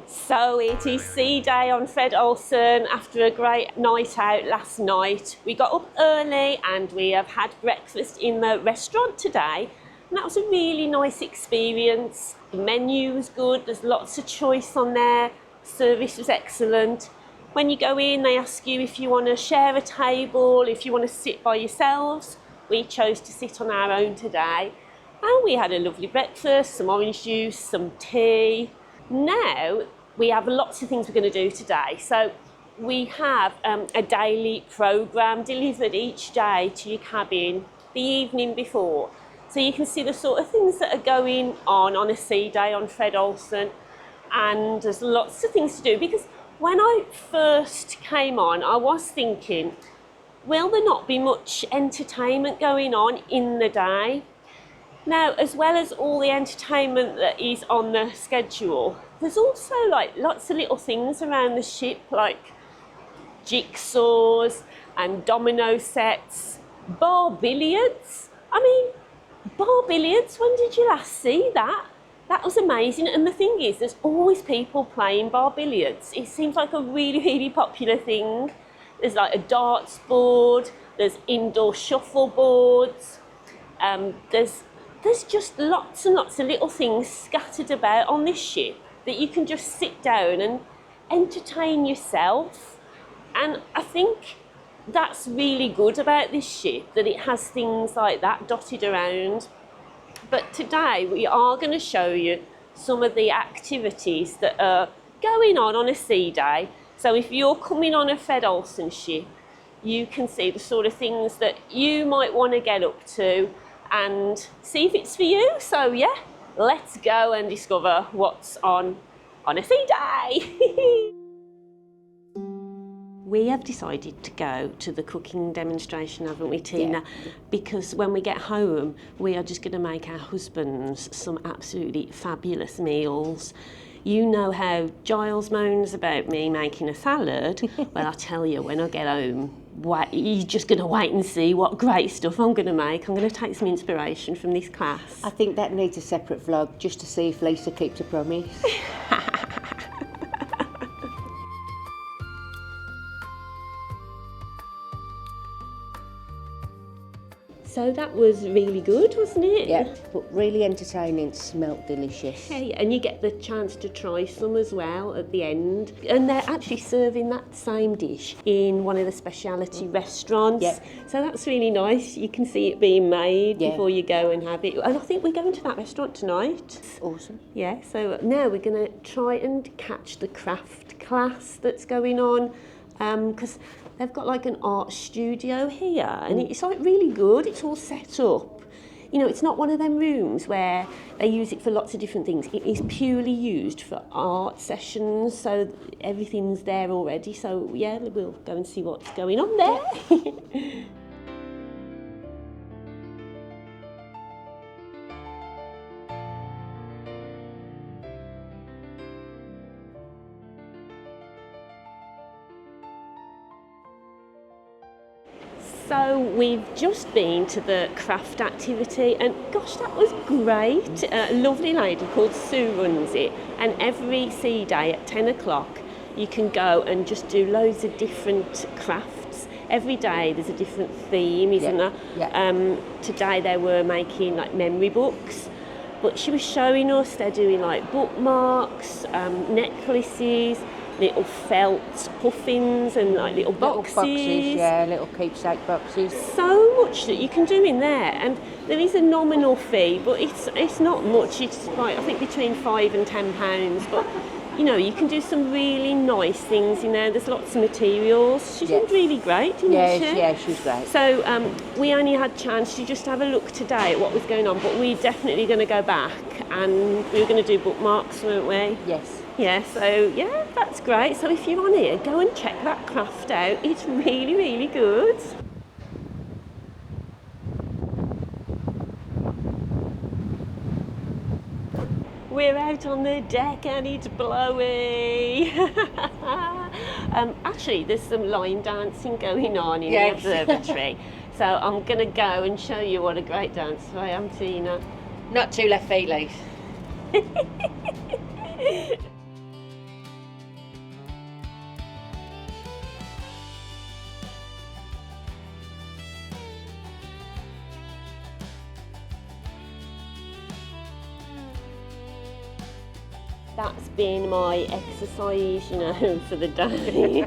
So it is sea day on Fred Olsen after a great night out last night. We got up early and we have had breakfast in the restaurant today, and that was a really nice experience. The menu was good, there's lots of choice on there, service was excellent. When you go in, they ask you if you want to share a table, if you want to sit by yourselves. We chose to sit on our own today, and we had a lovely breakfast, some orange juice, some tea. Now we have lots of things we're going to do today. So we have a daily programme delivered each day to your cabin the evening before. So you can see the sort of things that are going on a sea day on Fred Olsen. And there's lots of things to do, because when I first came on, I was thinking, will there not be much entertainment going on in the day? Now, as well as all the entertainment that is on the schedule, there's also like lots of little things around the ship, like jigsaws and domino sets, bar billiards. I mean, bar billiards, when did you last see that? That was amazing. And the thing is, there's always people playing bar billiards. It seems like a really, really popular thing. There's like a darts board, there's indoor shuffle boards, there's just lots and lots of little things scattered about on this ship that you can just sit down and entertain yourself. And I think that's really good about this ship, that it has things like that dotted around. But today we are going to show you some of the activities that are going on a sea day. So if you're coming on a Fred Olsen ship, you can see the sort of things that you might want to get up to and see if it's for you. So yeah, let's go and discover what's on a sea day. We have decided to go to the cooking demonstration, haven't we, Tina? Yeah. Because when we get home, we are just going to make our husbands some absolutely fabulous meals. You know how Giles moans about me making a salad. Well, I tell you, when I get home, you're just going to wait and see what great stuff I'm going to make. I'm going to take some inspiration from this class. I think that needs a separate vlog, just to see if Lisa keeps her promise. So that was really good, wasn't it? Yeah, but really entertaining, smelt delicious. Hey, and you get the chance to try some as well at the end. And they're actually serving that same dish in one of the specialty restaurants. Yeah. So that's really nice. You can see it being made before you go and have it. And I think we're going to that restaurant tonight. Awesome. Yeah, so now we're going to try and catch the craft class that's going on. Because they've got like an art studio here, and it's like really good. It's all set up. You know, it's not one of them rooms where they use it for lots of different things. It is purely used for art sessions, so everything's there already. So yeah, we'll go and see what's going on there. So we've just been to the craft activity, and gosh, that was great. A lovely lady called Sue runs it, and every sea day at 10 o'clock you can go and just do loads of different crafts. Every day there's a different theme, isn't there? Yeah. Today they were making like memory books, but she was showing us they're doing like bookmarks, necklaces, little felt puffins and like little boxes. Little keepsake boxes. So much that you can do in there, and there is a nominal fee, but it's not much. It's like I think between £5 and £10. But you know, you can do some really nice things in there. There's lots of materials. She seemed really great, didn't she? Yeah, she's great. So we only had a chance to just have a look today at what was going on, but we're definitely going to go back, and we were going to do bookmarks, weren't we? Yes. Yeah, so yeah, that's great. So if you're on here, go and check that craft out. It's really, really good. We're out on the deck and it's blowy. Actually, there's some line dancing going on in the observatory. So I'm going to go and show you what a great dancer I am, Tina. Not too left feet loose. That's been my exercise, you know, for the day.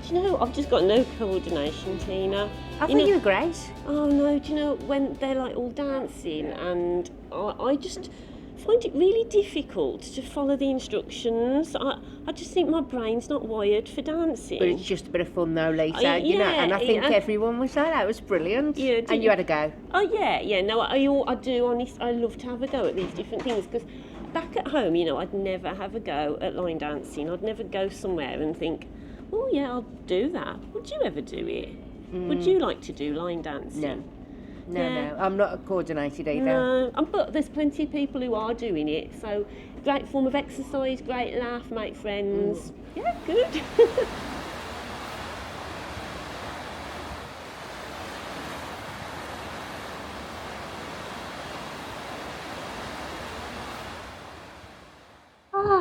Do you know, I've just got no coordination, Tina. I think you were great. Oh no, do you know, when they're like all dancing, and I just find it really difficult to follow the instructions. I just think my brain's not wired for dancing. But it's just a bit of fun though, Lisa, you know, and I think everyone was there. That was brilliant. Yeah, and you had a go. Oh yeah, no, I do, honestly, I love to have a go at these different things, because back at home, you know, I'd never have a go at line dancing. I'd never go somewhere and think, oh yeah, I'll do that. Would you ever do it? Would you like to do line dancing? No, I'm not coordinated either. No, but there's plenty of people who are doing it, so great form of exercise, great laugh, make friends. Yeah, good.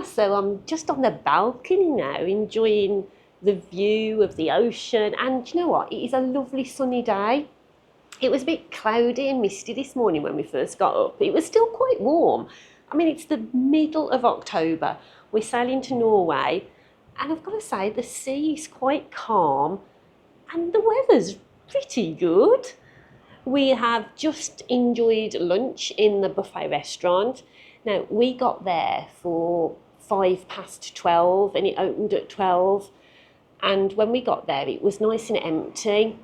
So I'm just on the balcony now, enjoying the view of the ocean, and you know what, it is a lovely sunny day. It was a bit cloudy and misty this morning when we first got up. It was still quite warm. I mean, it's the middle of October. We're sailing to Norway, and I've got to say, the sea is quite calm and the weather's pretty good. We have just enjoyed lunch in the buffet restaurant. Now, we got there for 12:05 and it opened at 12. And when we got there, it was nice and empty.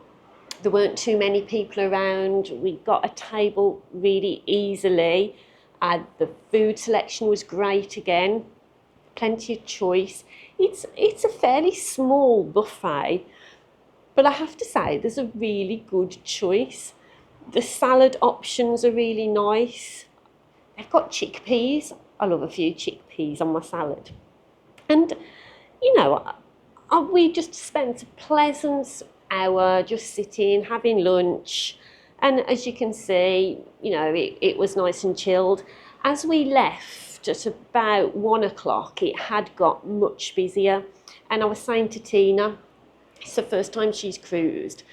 There weren't too many people around. We got a table really easily. The food selection was great again. Plenty of choice. It's a fairly small buffet, but I have to say there's a really good choice. The salad options are really nice. They've got chickpeas. I love a few chickpeas on my salad. And, you know, we just spent a pleasant hour just sitting, having lunch. And as you can see, you know, it was nice and chilled. As we left at about 1 o'clock, it had got much busier. And I was saying to Tina, it's the first time she's cruised.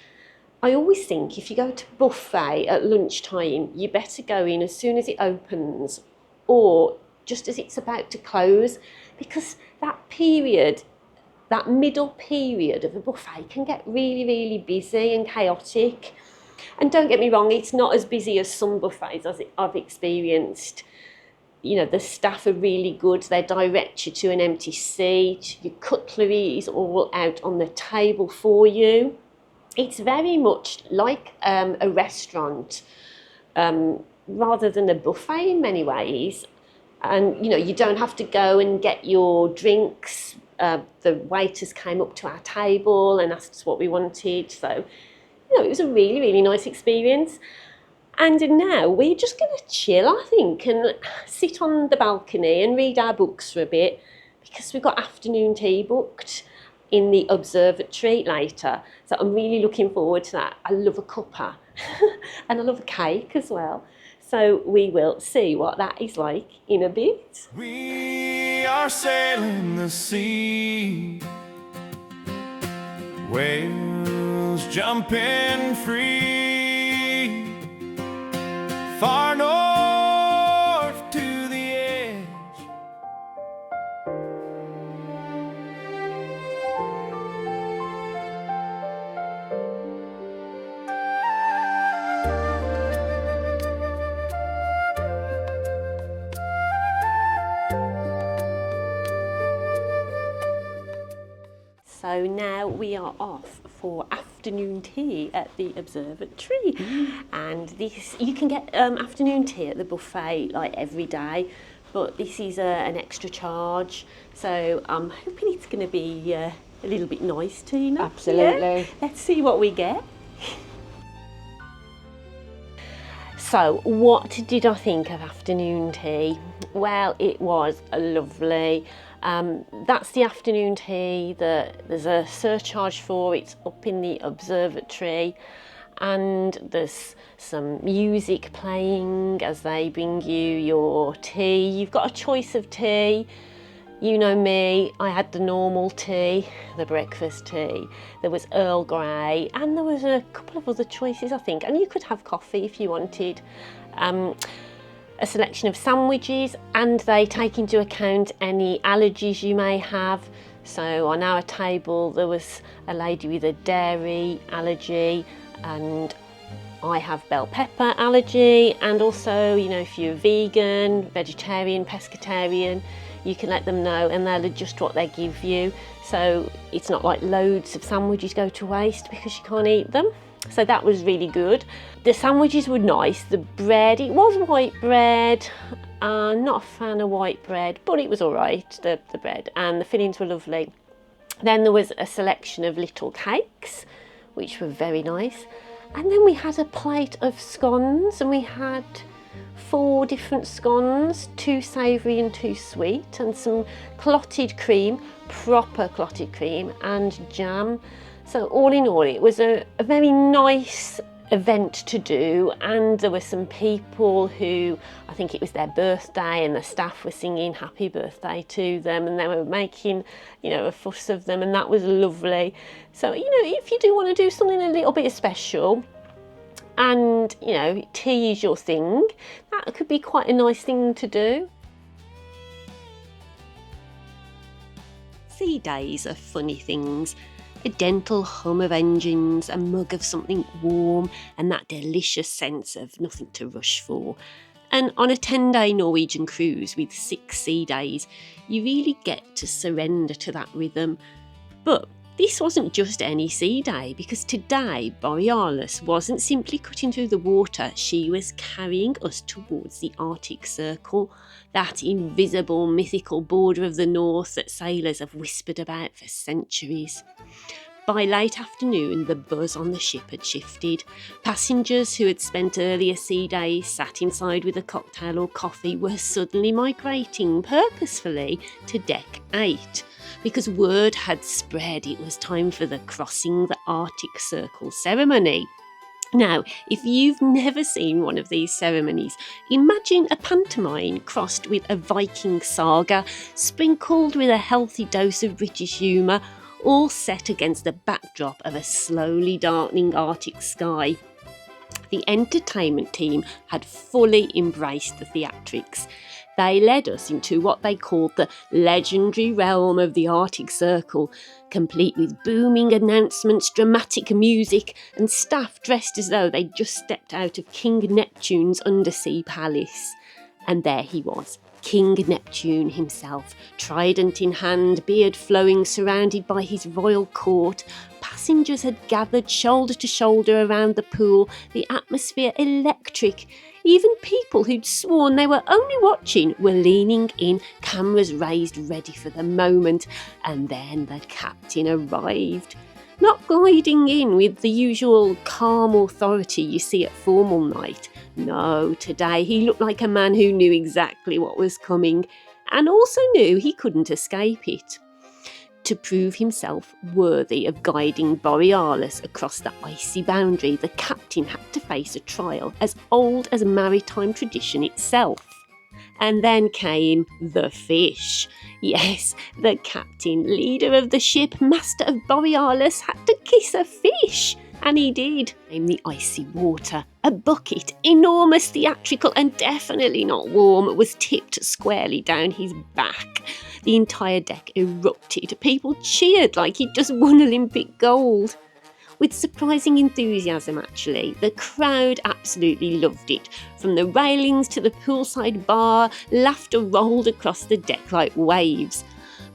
I always think if you go to buffet at lunchtime, you better go in as soon as it opens or just as it's about to close, because that period, that middle period of a buffet can get really, really busy and chaotic. And don't get me wrong, it's not as busy as some buffets as I've experienced. You know, the staff are really good. They direct you to an empty seat. Your cutlery is all out on the table for you. It's very much like a restaurant rather than a buffet in many ways. And, you know, you don't have to go and get your drinks. The waiters came up to our table and asked us what we wanted. So, you know, it was a really, really nice experience. And now we're just going to chill, I think, and sit on the balcony and read our books for a bit, because we've got afternoon tea booked in the Observatory later. So I'm really looking forward to that. I love a cuppa and I love a cake as well. So we will see what that is like in a bit. We are sailing the sea, waves jumping free, far north to the edge. So now we are off for afternoon tea at the Observatory. And this, you can get afternoon tea at the buffet like every day, but this is an extra charge. So I'm hoping it's going to be a little bit nice, Tina. Absolutely. Yeah? Let's see what we get. So what did I think of afternoon tea? Well, it was lovely. That's the afternoon tea that there's a surcharge for. It's up in the Observatory, and there's some music playing as they bring you your tea. You've got a choice of tea. You know me, I had the normal tea, the breakfast tea. There was Earl Grey, and there was a couple of other choices, I think. And you could have coffee if you wanted. a selection of sandwiches, and they take into account any allergies you may have. So on our table there was a lady with a dairy allergy, and I have bell pepper allergy, and also, you know, if you're vegan, vegetarian, pescatarian, you can let them know and they'll adjust what they give you. So it's not like loads of sandwiches go to waste because you can't eat them. So that was really good. The sandwiches were nice. The bread, it was white bread. Not a fan of white bread, but it was all right, the bread, and the fillings were lovely. Then there was a selection of little cakes, which were very nice. And then we had a plate of scones, and we had 4 different scones, 2 savoury and 2 sweet, and some clotted cream, proper clotted cream, and jam. So all in all, it was a very nice event to do, and there were some people who, I think it was their birthday, and the staff were singing happy birthday to them, and they were making, you know, a fuss of them, and that was lovely. So, you know, if you do want to do something a little bit special, and, you know, tea is your thing, that could be quite a nice thing to do. Sea days are funny things. A gentle hum of engines, a mug of something warm, and that delicious sense of nothing to rush for. And on a 10-day Norwegian cruise with 6 sea days, you really get to surrender to that rhythm. But this wasn't just any sea day, because today Borealis wasn't simply cutting through the water, she was carrying us towards the Arctic Circle, that invisible mythical border of the north that sailors have whispered about for centuries. By late afternoon, the buzz on the ship had shifted. Passengers who had spent earlier sea days sat inside with a cocktail or coffee were suddenly migrating purposefully to deck 8. Because word had spread it was time for the crossing the Arctic Circle ceremony. Now, if you've never seen one of these ceremonies, imagine a pantomime crossed with a Viking saga, sprinkled with a healthy dose of British humour, all set against the backdrop of a slowly darkening Arctic sky. The entertainment team had fully embraced the theatrics. They led us into what they called the legendary realm of the Arctic Circle, complete with booming announcements, dramatic music, and staff dressed as though they'd just stepped out of King Neptune's undersea palace. And there he was, King Neptune himself, trident in hand, beard flowing, surrounded by his royal court. Passengers had gathered shoulder to shoulder around the pool, the atmosphere electric. Even people who'd sworn they were only watching were leaning in, cameras raised ready for the moment. And then the captain arrived. Not gliding in with the usual calm authority you see at formal night. No, today he looked like a man who knew exactly what was coming, and also knew he couldn't escape it. To prove himself worthy of guiding Borealis across the icy boundary, the captain had to face a trial as old as maritime tradition itself. And then came the fish. Yes, the captain, leader of the ship, master of Borealis, had to kiss a fish. And he did. In the icy water, a bucket, enormous, theatrical, and definitely not warm, was tipped squarely down his back. The entire deck erupted. People cheered like he'd just won Olympic gold. With surprising enthusiasm, actually. The crowd absolutely loved it. From the railings to the poolside bar, laughter rolled across the deck like waves.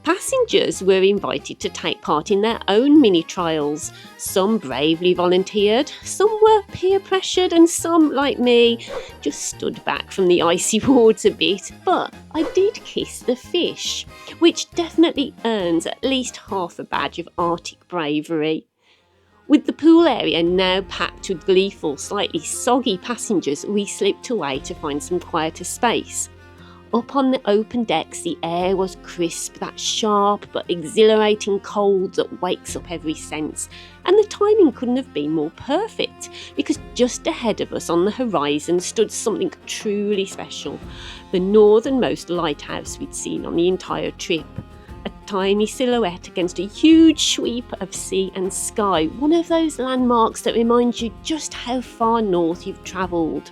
Passengers were invited to take part in their own mini-trials. Some bravely volunteered, some were peer-pressured, and some, like me, just stood back from the icy water a bit. But I did kiss the fish, which definitely earns at least half a badge of Arctic bravery. With the pool area now packed with gleeful, slightly soggy passengers, we slipped away to find some quieter space. Up on the open decks, the air was crisp, that sharp but exhilarating cold that wakes up every sense. And the timing couldn't have been more perfect, because just ahead of us on the horizon stood something truly special, the northernmost lighthouse we'd seen on the entire trip. A tiny silhouette against a huge sweep of sea and sky, one of those landmarks that reminds you just how far north you've travelled.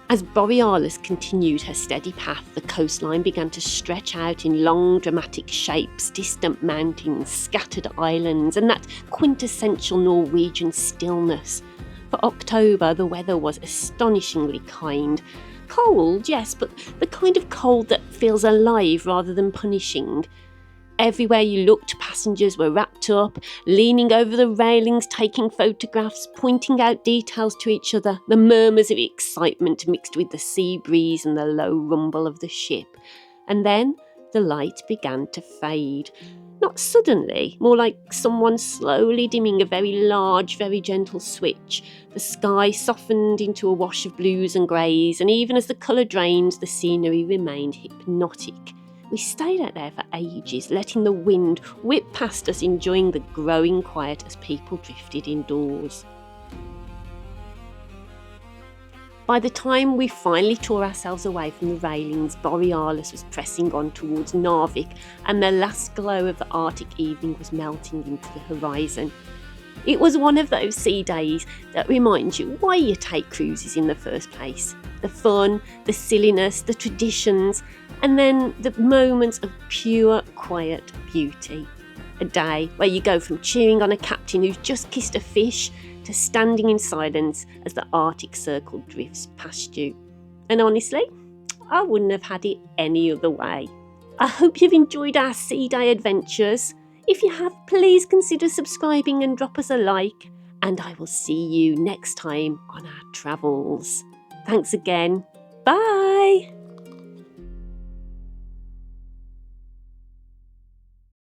As Borealis continued her steady path, the coastline began to stretch out in long, dramatic shapes, distant mountains, scattered islands, and that quintessential Norwegian stillness. For October, the weather was astonishingly kind. Cold, yes, but the kind of cold that feels alive rather than punishing. Everywhere you looked, passengers were wrapped up, leaning over the railings, taking photographs, pointing out details to each other, the murmurs of excitement mixed with the sea breeze and the low rumble of the ship. And then the light began to fade. Not suddenly, more like someone slowly dimming a very large, very gentle switch. The sky softened into a wash of blues and greys, and even as the colour drained, the scenery remained hypnotic. We stayed out there for ages, letting the wind whip past us, enjoying the growing quiet as people drifted indoors. By the time we finally tore ourselves away from the railings, Borealis was pressing on towards Narvik, and the last glow of the Arctic evening was melting into the horizon. It was one of those sea days that remind you why you take cruises in the first place. The fun, the silliness, the traditions, and then the moments of pure, quiet beauty. A day where you go from cheering on a captain who's just kissed a fish to standing in silence as the Arctic Circle drifts past you. And honestly, I wouldn't have had it any other way. I hope you've enjoyed our sea day adventures. If you have, please consider subscribing and drop us a like. And I will see you next time on our travels. Thanks again. Bye!